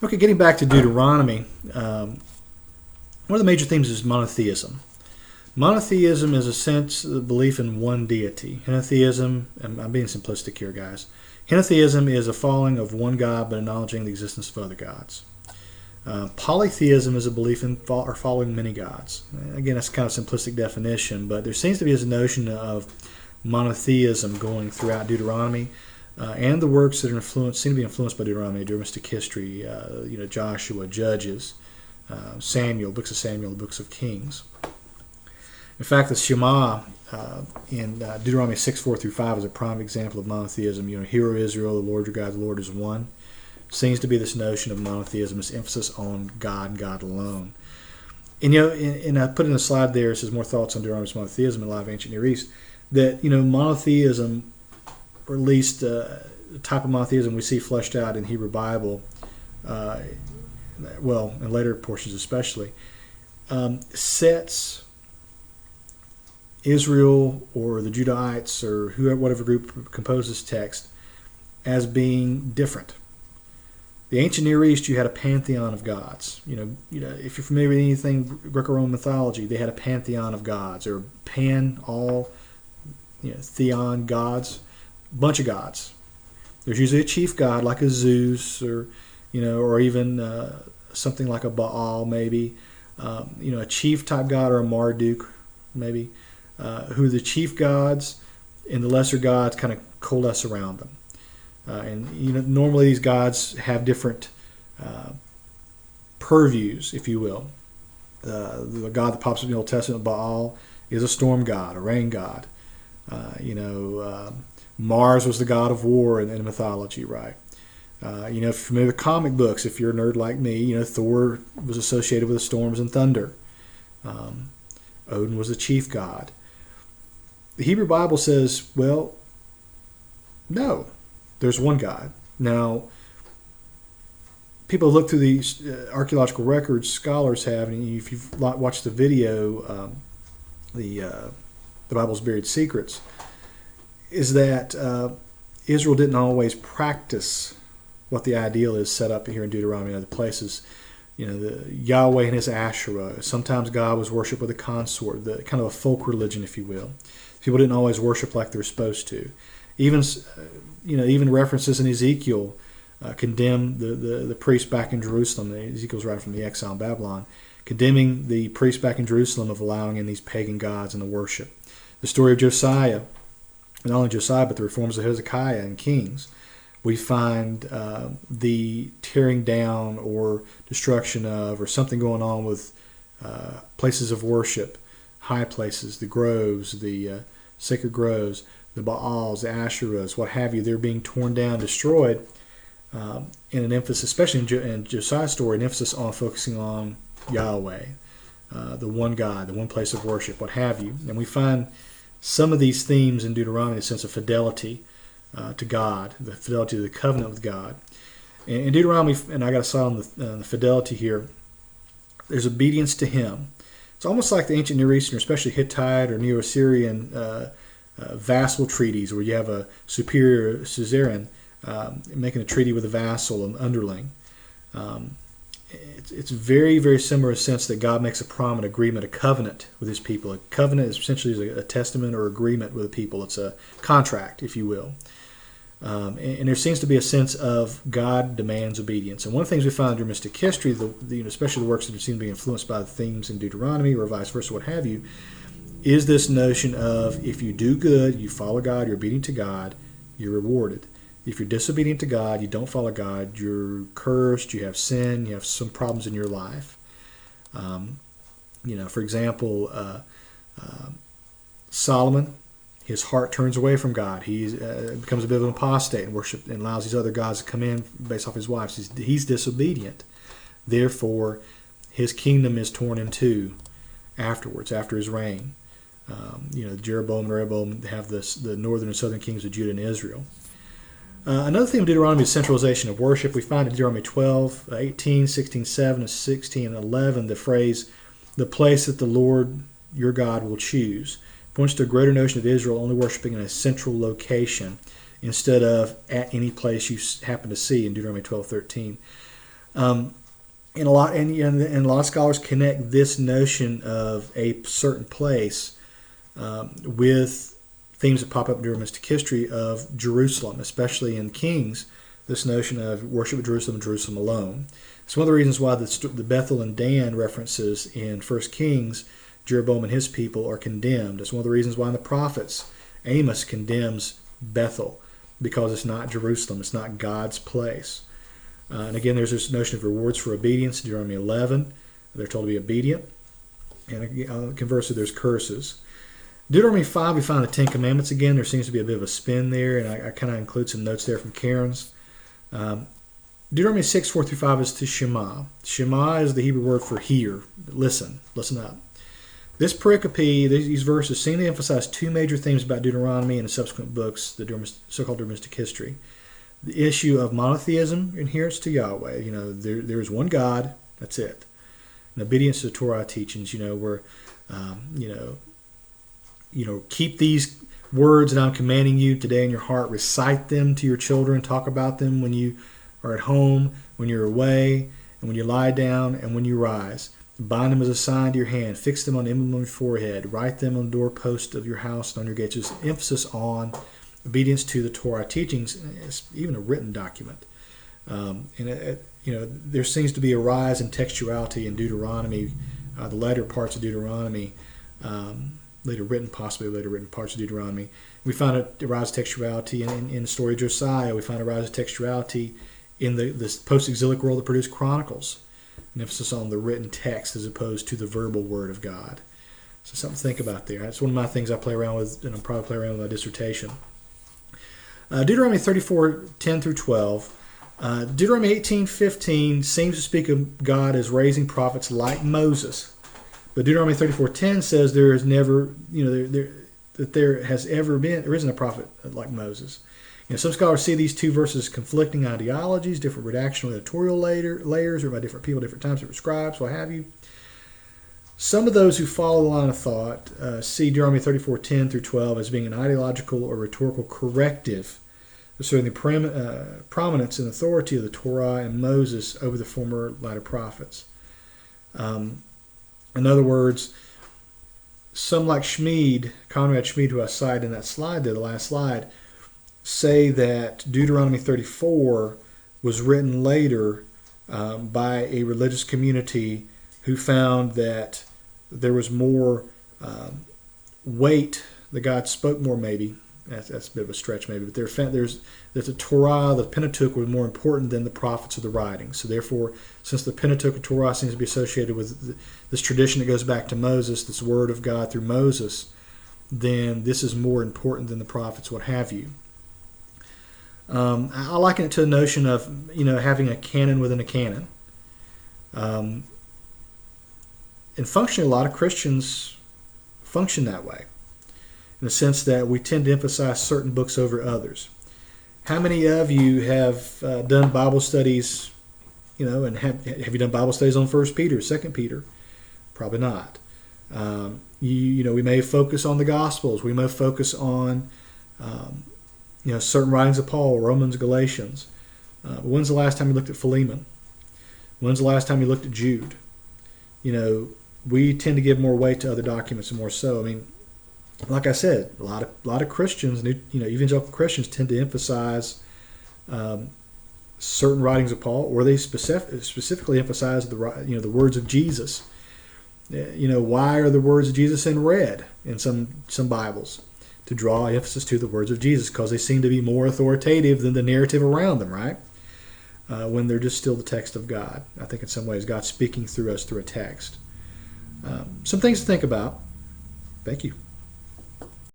Okay, getting back to Deuteronomy, one of the major themes is monotheism. Monotheism is a sense of belief in one deity. Henotheism, and I'm being simplistic here, guys. Henotheism is a following of one God but acknowledging the existence of other gods. Polytheism is a belief in or following many gods. Again, that's kind of a simplistic definition, but there seems to be this notion of monotheism going throughout Deuteronomy, and the works that are seem to be influenced by Deuteronomy, Deuteronomistic history, Joshua, Judges, Samuel, books of Samuel, the books of Kings. In fact, the Shema in Deuteronomy 6:4 through 5 is a prime example of monotheism. Hear, O Israel, the Lord your God, the Lord is one. Seems to be this notion of monotheism, this emphasis on God and God alone. And I put in a slide there, it says more thoughts on Deuteronomy's monotheism in Live Ancient Near East, that, monotheism, or at least the type of monotheism we see fleshed out in Hebrew Bible, in later portions especially, sets Israel or the Judahites or whatever group composes text as being different. The ancient Near East, you had a pantheon of gods. If you're familiar with anything Greco-Roman mythology, they had a pantheon of gods, or theon gods, bunch of gods. There's usually a chief god like a Zeus, or even something like a Baal, maybe. A chief type god, or a Marduk, maybe. Who the chief gods and the lesser gods kind of coalesce around them. Normally these gods have different purviews, if you will. The god that pops up in the Old Testament, Baal, is a storm god, a rain god. Mars was the god of war in mythology, right? If you're familiar with comic books, if you're a nerd like me, Thor was associated with the storms and thunder. Odin was the chief god. The Hebrew Bible says, well, no, there's one God. Now, people look through these archaeological records, scholars have, and if you've watched the video, the Bible's Buried Secrets, is that Israel didn't always practice what the ideal is set up here in Deuteronomy and other places. The Yahweh and his Asherah. Sometimes God was worshipped with a consort, the kind of a folk religion, if you will. People didn't always worship like they're supposed to. Even references in Ezekiel condemn the priests back in Jerusalem. Ezekiel's writing from the exile in Babylon, condemning the priests back in Jerusalem of allowing in these pagan gods in the worship. The story of Josiah, and not only Josiah, but the reforms of Hezekiah and Kings, we find the tearing down or destruction of, or something going on with places of worship, high places, the groves, the sacred groves, the Baals, the Asherahs, what have you. They're being torn down, destroyed, in an emphasis, especially in Josiah's story, an emphasis on focusing on Yahweh, the one God, the one place of worship, what have you. And we find some of these themes in Deuteronomy, a sense of fidelity to God, the fidelity to the covenant with God. In Deuteronomy, and I got a slide on the fidelity here, there's obedience to Him. It's almost like the ancient Near Eastern, especially Hittite or Neo-Assyrian vassal treaties, where you have a superior suzerain making a treaty with a vassal, an underling. It's very, very similar in the sense that God makes a promise, agreement, a covenant with His people. A covenant is essentially a testament or agreement with the people. It's a contract, if you will. And there seems to be a sense of God demands obedience. And one of the things we find in mystic history, especially the works that seem to be influenced by the themes in Deuteronomy or vice versa, what have you, is this notion of if you do good, you follow God, you're obedient to God, you're rewarded. If you're disobedient to God, you don't follow God, you're cursed, you have sin, you have some problems in your life. For example, Solomon, his heart turns away from God. He becomes a bit of an apostate and worship and allows these other gods to come in based off his wives. He's disobedient. Therefore, his kingdom is torn in two afterwards, after his reign. Jeroboam and Rehoboam have the northern and southern kings of Judah and Israel. Another theme of Deuteronomy is centralization of worship. We find in Deuteronomy 12, 18, 16, 7, 16, and 11 the phrase, the place that the Lord your God will choose, points to a greater notion of Israel only worshiping in a central location instead of at any place you happen to see in Deuteronomy 12:13. And a lot and a lot of scholars connect this notion of a certain place with themes that pop up during mystic history of Jerusalem, especially in Kings. This notion of worship of Jerusalem and Jerusalem alone. It's one of the reasons why the Bethel and Dan references in 1 Kings, Jeroboam and his people are condemned. It's one of the reasons why in the prophets, Amos condemns Bethel, because it's not Jerusalem, it's not God's place. And again, there's this notion of rewards for obedience. Deuteronomy 11, they're told to be obedient. And conversely, there's curses. Deuteronomy 5, we find the Ten Commandments again. There seems to be a bit of a spin there, and I kind of include some notes there from Karen's. Deuteronomy 6, 4 through 5 is to Shema. Shema is the Hebrew word for hear. Listen up. This pericope, these verses, seem to emphasize two major themes about Deuteronomy and the subsequent books, the so-called Mystic history. The issue of monotheism, adherence to Yahweh. There is one God, that's it. And obedience to the Torah teachings, where, keep these words that I'm commanding you today in your heart. Recite them to your children. Talk about them when you are at home, when you're away, and when you lie down, and when you rise. Bind them as a sign to your hand. Fix them on the emblem on your forehead. Write them on the doorpost of your house and on your gates. There's emphasis on obedience to the Torah teachings. It's even a written document. There seems to be a rise in textuality in Deuteronomy, the later parts of Deuteronomy, later written parts of Deuteronomy. We find a rise of textuality in the story of Josiah. We find a rise of textuality in this post-exilic world that produced Chronicles. An emphasis on the written text as opposed to the verbal word of God. So something to think about there. That's one of my things I play around with, and I'll probably play around with my dissertation. Deuteronomy 34, 10 through 12. Deuteronomy 18, 15 seems to speak of God as raising prophets like Moses. But Deuteronomy 34, 10 says there is never, there isn't a prophet like Moses. Some scholars see these two verses conflicting ideologies, different redactional editorial layers, or by different people, different times, different scribes, what have you. Some of those who follow the line of thought see Deuteronomy 34:10 through 12 as being an ideological or rhetorical corrective, asserting the prominence and authority of the Torah and Moses over the former latter prophets. In other words, some like Conrad Schmid, who I cited in that slide there, the last slide, say that Deuteronomy 34 was written later by a religious community who found that there was more weight, that God spoke more maybe. That's a bit of a stretch maybe, but that the Torah, the Pentateuch, was more important than the prophets or the writings. So therefore, since the Pentateuch and Torah seems to be associated with this tradition that goes back to Moses, this word of God through Moses, then this is more important than the prophets, what have you. I liken it to the notion of having a canon within a canon. And functionally, a lot of Christians function that way, in the sense that we tend to emphasize certain books over others. How many of you have done Bible studies, and have you done Bible studies on 1 Peter, 2 Peter? Probably not. We may focus on the Gospels. We may focus on certain writings of Paul, Romans, Galatians. When's the last time you looked at Philemon? When's the last time you looked at Jude? We tend to give more weight to other documents and more so. I mean, like I said, a lot of Christians, evangelical Christians, tend to emphasize certain writings of Paul, or they specifically emphasize the words of Jesus. Why are the words of Jesus in red in some Bibles? To draw emphasis to the words of Jesus, because they seem to be more authoritative than the narrative around them, right? When they're just still the text of God. I think in some ways God's speaking through us through a text. Some things to think about. Thank you.